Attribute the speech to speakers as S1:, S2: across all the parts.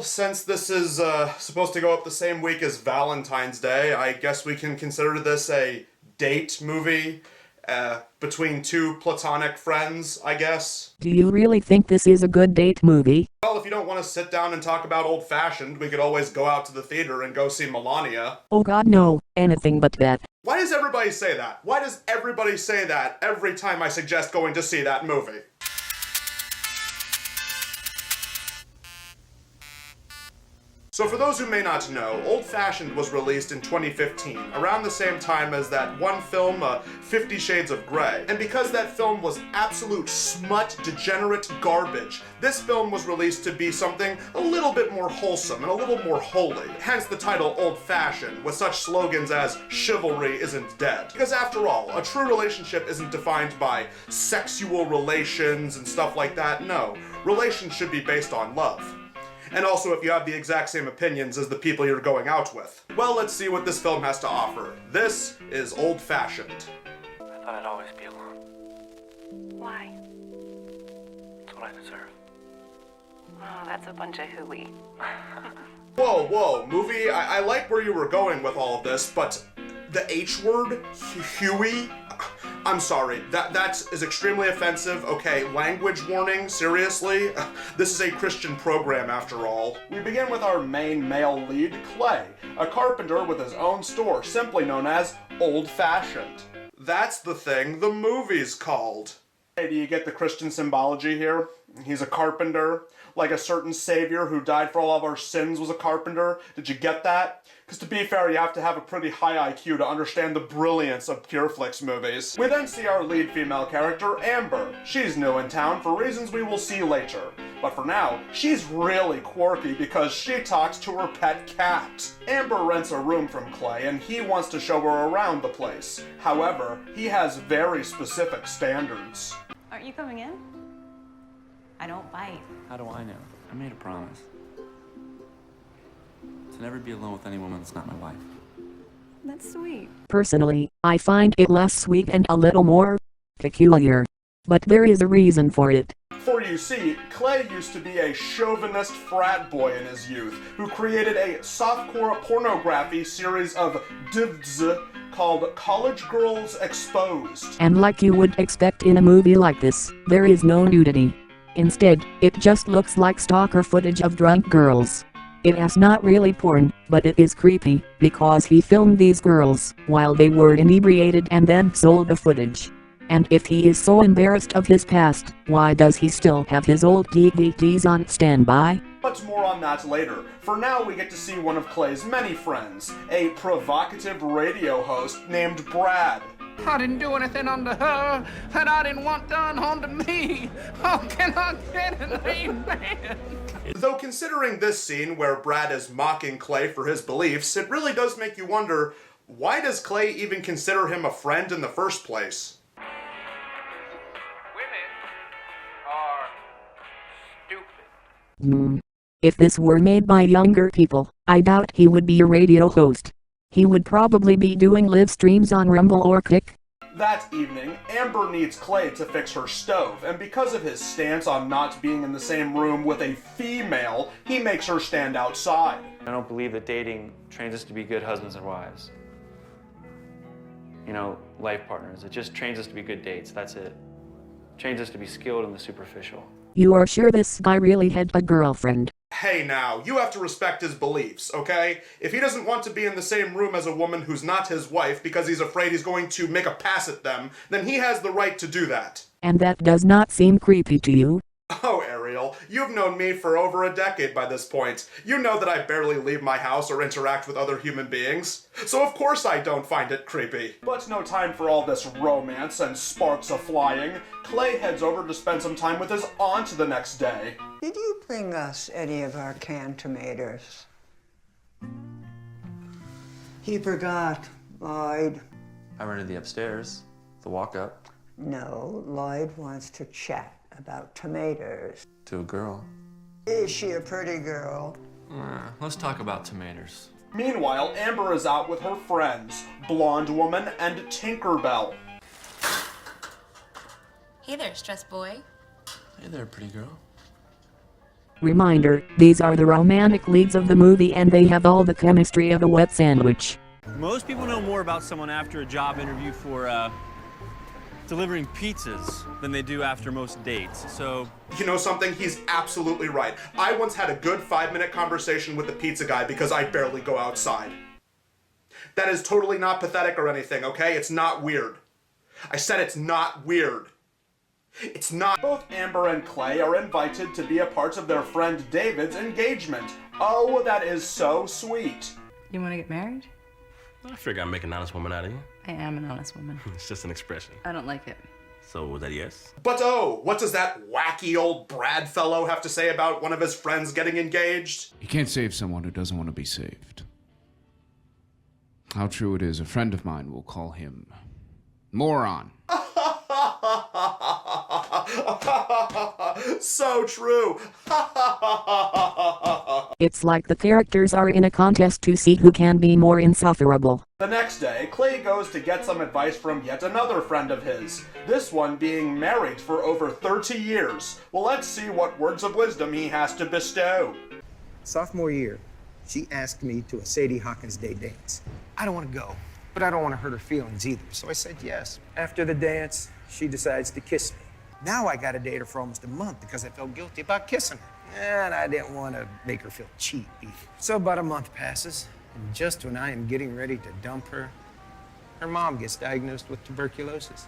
S1: since this is supposed to go up the same week as Valentine's Day, I guess we can consider this a date movie between two platonic friends, I guess.
S2: Do you really think this is a good date movie?
S1: Well, if you don't want to sit down and talk about Old Fashioned, we could always go out to the theater and go see Melania.
S2: Oh God, no, anything but that.
S1: Why does everybody say that? Why does everybody say that every time I suggest going to see that movie? So for those who may not know, Old Fashioned was released in 2015, around the same time as that one film, 50 Shades of Grey. And because that film was absolute smut, degenerate garbage, this film was released to be something a little bit more wholesome and a little more holy. Hence the title Old Fashioned, with such slogans as chivalry isn't dead. Because after all, a true relationship isn't defined by sexual relations and stuff like that. No, relations should be based on love. And also if you have the exact same opinions as the people you're going out with. Well, let's see what this film has to offer. This is Old Fashioned.
S3: I thought I'd always be alone.
S4: Why?
S3: It's what I deserve.
S4: Oh, that's a bunch of hooey.
S1: Whoa, movie, I like where you were going with all of this, but the H word, Huey? I'm sorry, that is extremely offensive. Okay, language warning, seriously? This is a Christian program after all. We begin with our main male lead, Clay, a carpenter with his own store, simply known as Old Fashioned. That's the thing the movie's called. Hey, do you get the Christian symbology here? He's a carpenter, like a certain savior who died for all of our sins was a carpenter. Did you get that? Because to be fair, you have to have a pretty high IQ to understand the brilliance of Pure Flix movies. We then see our lead female character, Amber. She's new in town for reasons we will see later. But for now, she's really quirky because she talks to her pet cat. Amber rents a room from Clay and he wants to show her around the place. However, he has very specific standards.
S4: Aren't you coming in? I don't bite.
S3: How do I know? I made a promise. To never be alone with any woman that's not my wife.
S4: That's sweet.
S2: Personally, I find it less sweet and a little more peculiar. But there is a reason for it.
S1: For you see, Clay used to be a chauvinist frat boy in his youth, who created a softcore pornography series of divs called College Girls Exposed.
S2: And like you would expect in a movie like this, there is no nudity. Instead, it just looks like stalker footage of drunk girls. It is not really porn, but it is creepy, because he filmed these girls while they were inebriated and then sold the footage. And if he is so embarrassed of his past, why does he still have his old DVDs on standby?
S1: But more on that later. For now, we get to see one of Clay's many friends, a provocative radio host named Brad.
S5: I didn't do anything unto her that I didn't want done unto me. How can I get an amen?
S1: Though considering this scene where Brad is mocking Clay for his beliefs, it really does make you wonder, why does Clay even consider him a friend in the first place?
S5: Women are stupid.
S2: If this were made by younger people, I doubt he would be a radio host. He would probably be doing live streams on Rumble or Kick.
S1: That evening, Amber needs Clay to fix her stove, and because of his stance on not being in the same room with a female, he makes her stand outside.
S3: I don't believe that dating trains us to be good husbands and wives. You know, life partners. It just trains us to be good dates, that's it. Trains us to be skilled in the superficial.
S2: You are sure this guy really had a girlfriend?
S1: Hey now, you have to respect his beliefs, okay? If he doesn't want to be in the same room as a woman who's not his wife because he's afraid he's going to make a pass at them, then he has the right to do that.
S2: And that does not seem creepy to you?
S1: Oh, Ariel, you've known me for over a decade by this point. You know that I barely leave my house or interact with other human beings. So of course I don't find it creepy. But no time for all this romance and sparks a-flying. Clay heads over to spend some time with his aunt the next day.
S6: Did you bring us any of our canned tomatoes? He forgot, Lloyd.
S3: I rented the upstairs, the walk-up.
S6: No, Lloyd wants to chat about tomatoes.
S3: To a girl.
S6: Is she a pretty girl?
S3: Let's talk about tomatoes.
S1: Meanwhile, Amber is out with her friends, Blonde Woman and Tinkerbell.
S7: Hey there, stress boy.
S3: Hey there, pretty girl.
S2: Reminder, these are the romantic leads of the movie and they have all the chemistry of a wet sandwich.
S7: Most people know more about someone after a job interview for delivering pizzas than they do after most dates. So,
S1: You know something? He's absolutely right. I once had a good 5-minute conversation with the pizza guy because I barely go outside. That is totally not pathetic or anything, okay? It's not weird. I said it's not weird. It's not. Both Amber and Clay are invited to be a part of their friend David's engagement. Oh, that is so sweet.
S8: You want to get married?
S9: I figure I make an honest woman out of you.
S8: I am an honest woman.
S9: It's just an expression.
S8: I don't like it.
S9: So was that a yes?
S1: But oh, what does that wacky old Brad fellow have to say about one of his friends getting engaged?
S5: You can't save someone who doesn't want to be saved. How true it is, a friend of mine will call him moron.
S1: So true.
S2: It's like the characters are in a contest to see who can be more insufferable.
S1: The next day, Clay goes to get some advice from yet another friend of his, this one being married for over 30 years. Well, let's see what words of wisdom he has to bestow.
S10: Sophomore year, she asked me to a Sadie Hawkins Day dance. I don't want to go, but I don't want to hurt her feelings either, so I said yes. After the dance, she decides to kiss me. Now I got to date her for almost a month because I felt guilty about kissing her. And I didn't want to make her feel cheap either. So about a month passes, and just when I am getting ready to dump her, her mom gets diagnosed with tuberculosis.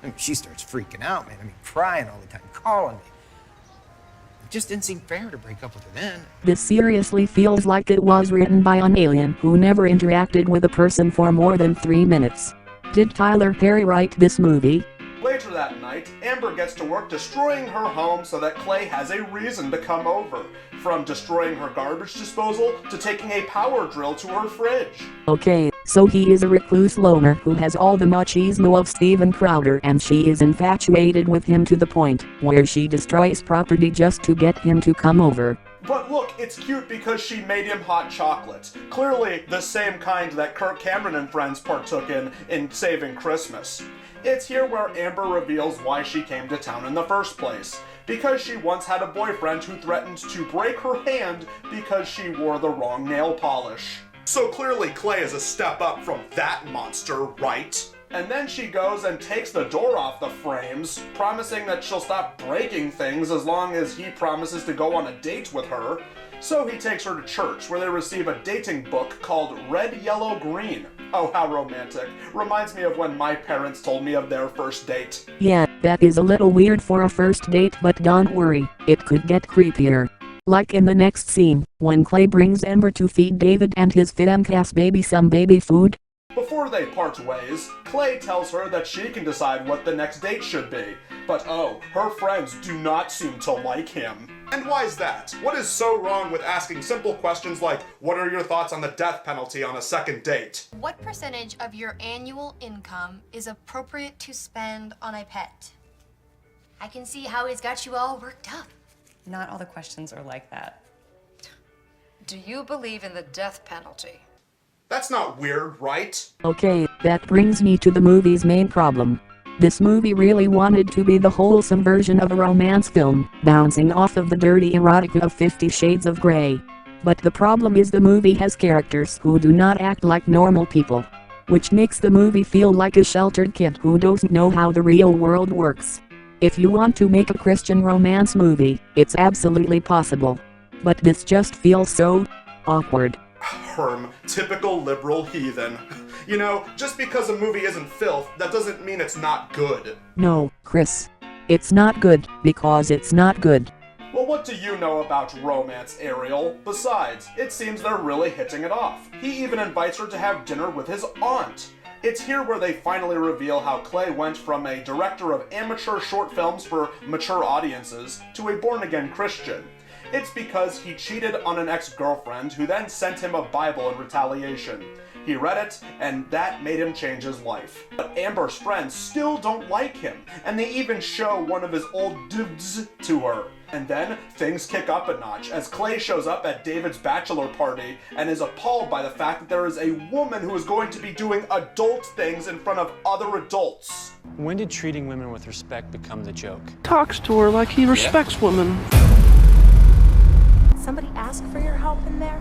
S10: I mean, she starts freaking out, man. I mean, crying all the time, calling me. It just didn't seem fair to break up with her then.
S2: This seriously feels like it was written by an alien who never interacted with a person for more than 3 minutes. Did Tyler Perry write this movie?
S1: Later that night, Amber gets to work destroying her home so that Clay has a reason to come over. From destroying her garbage disposal to taking a power drill to her fridge.
S2: Okay, so he is a recluse loner who has all the machismo of Steven Crowder and she is infatuated with him to the point where she destroys property just to get him to come over.
S1: But look, it's cute because she made him hot chocolate. Clearly the same kind that Kirk Cameron and friends partook in Saving Christmas. It's here where Amber reveals why she came to town in the first place. Because she once had a boyfriend who threatened to break her hand because she wore the wrong nail polish. So clearly Clay is a step up from that monster, right? And then she goes and takes the door off the frames, promising that she'll stop breaking things as long as he promises to go on a date with her. So he takes her to church, where they receive a dating book called Red, Yellow, Green. Oh, how romantic. Reminds me of when my parents told me of their first date.
S2: Yeah, that is a little weird for a first date, but don't worry, it could get creepier. Like in the next scene, when Clay brings Amber to feed David and his Fidemcast baby some baby food.
S1: Before they part ways, Clay tells her that she can decide what the next date should be. But oh, her friends do not seem to like him. And why's that? What is so wrong with asking simple questions like, what are your thoughts on the death penalty on a second date?
S11: What percentage of your annual income is appropriate to spend on a pet? I can see how he's got you all worked up.
S8: Not all the questions are like that.
S11: Do you believe in the death penalty?
S1: That's not weird, right?
S2: Okay, that brings me to the movie's main problem. This movie really wanted to be the wholesome version of a romance film, bouncing off of the dirty erotica of 50 Shades of Grey. But the problem is the movie has characters who do not act like normal people. Which makes the movie feel like a sheltered kid who doesn't know how the real world works. If you want to make a Christian romance movie, it's absolutely possible. But this just feels so awkward.
S1: Herm, typical liberal heathen. You know, just because a movie isn't filth, that doesn't mean it's not good.
S2: No, Chris. It's not good, because it's not good.
S1: Well, what do you know about romance, Ariel? Besides, it seems they're really hitting it off. He even invites her to have dinner with his aunt. It's here where they finally reveal how Clay went from a director of amateur short films for mature audiences to a born-again Christian. It's because he cheated on an ex-girlfriend who then sent him a Bible in retaliation. He read it, and that made him change his life. But Amber's friends still don't like him, and they even show one of his old dudes to her. And then, things kick up a notch as Clay shows up at David's bachelor party and is appalled by the fact that there is a woman who is going to be doing adult things in front of other adults.
S7: When did treating women with respect become the joke?
S12: Talks to her like he respects women. ask for your help in there?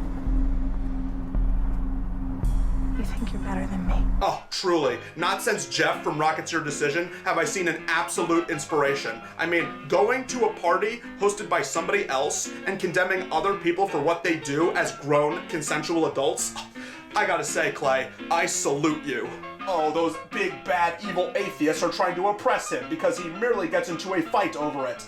S12: You think you're better than me?
S1: Oh, truly. Not since Jeff from Rocket's Your Decision have I seen an absolute inspiration. I mean, going to a party hosted by somebody else and condemning other people for what they do as grown, consensual adults. I gotta say, Clay, I salute you. Oh, those big, bad, evil atheists are trying to oppress him because he merely gets into a fight over it.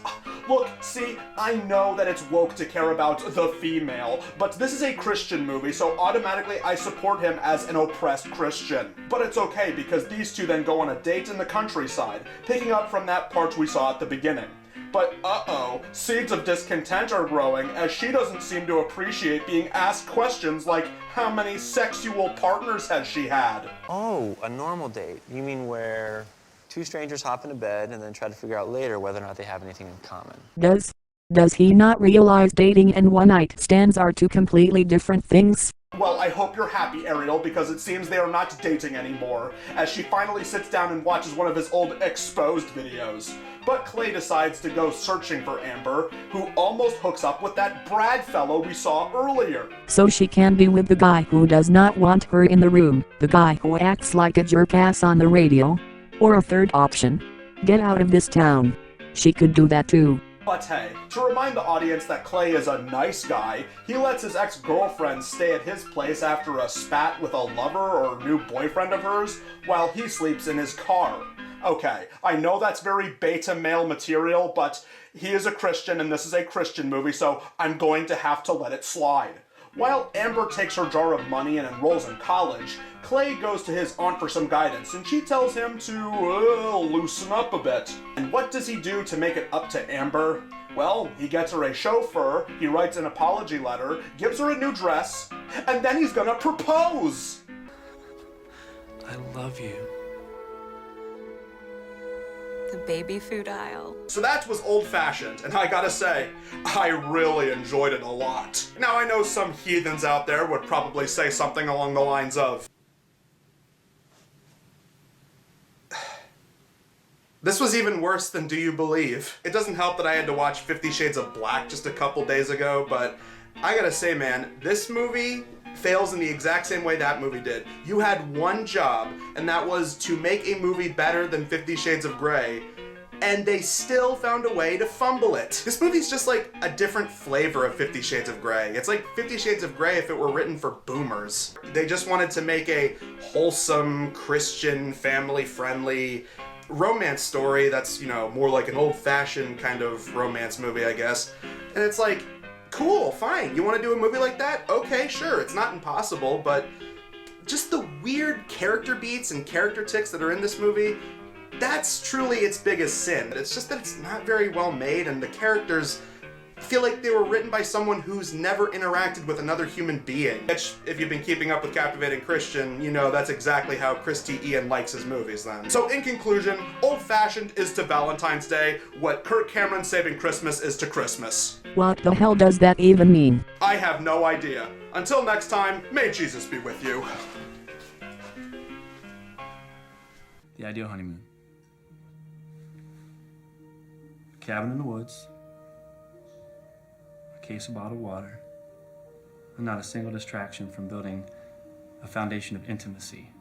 S1: Look, see, I know that it's woke to care about the female, but this is a Christian movie, so automatically I support him as an oppressed Christian. But it's okay because these two then go on a date in the countryside, picking up from that part we saw at the beginning. But uh-oh, seeds of discontent are growing as she doesn't seem to appreciate being asked questions like, how many sexual partners has she had?
S13: Oh, a normal date. You mean where two strangers hop into bed and then try to figure out later whether or not they have anything in common?
S2: Does he not realize dating and one-night stands are two completely different things?
S1: Well, I hope you're happy, Ariel, because it seems they are not dating anymore, as she finally sits down and watches one of his old exposed videos. But Clay decides to go searching for Amber, who almost hooks up with that Brad fellow we saw earlier.
S2: So she can be with the guy who does not want her in the room, the guy who acts like a jerk-ass on the radio. Or a third option, get out of this town. She could do that too.
S1: But hey, to remind the audience that Clay is a nice guy, he lets his ex-girlfriend stay at his place after a spat with a lover or new boyfriend of hers, while he sleeps in his car. Okay, I know that's very beta male material, but he is a Christian and this is a Christian movie, so I'm going to have to let it slide. While Amber takes her jar of money and enrolls in college, Clay goes to his aunt for some guidance, and she tells him to loosen up a bit. And what does he do to make it up to Amber? Well, he gets her a chauffeur, he writes an apology letter, gives her a new dress, and then he's gonna propose!
S14: I love you.
S4: The baby food aisle.
S1: So that was old-fashioned, and I gotta say, I really enjoyed it a lot. Now I know some heathens out there would probably say something along the lines of, this was even worse than Do You Believe? It doesn't help that I had to watch 50 Shades of Black just a couple days ago, but I gotta say, man, this movie fails in the exact same way that movie did. You had one job, and that was to make a movie better than 50 Shades of Grey, and they still found a way to fumble it. This movie's just like a different flavor of 50 Shades of Grey. It's like 50 Shades of Grey if it were written for boomers. They just wanted to make a wholesome, Christian, family-friendly romance story that's, you know, more like an old-fashioned kind of romance movie, I guess. And it's like, cool, fine. You want to do a movie like that? Okay, sure. It's not impossible, but just the weird character beats and character tics that are in this movie, that's truly its biggest sin. It's just that it's not very well made, and the characters feel like they were written by someone who's never interacted with another human being. Which, if you've been keeping up with Captivating Christian, you know that's exactly how Chris T. Ian likes his movies then. So in conclusion, old-fashioned is to Valentine's Day what Kirk Cameron Saving Christmas is to Christmas.
S2: What the hell does that even mean?
S1: I have no idea. Until next time, may Jesus be with you.
S7: The ideal honeymoon. A cabin in the woods. A case of bottled water. And not a single distraction from building a foundation of intimacy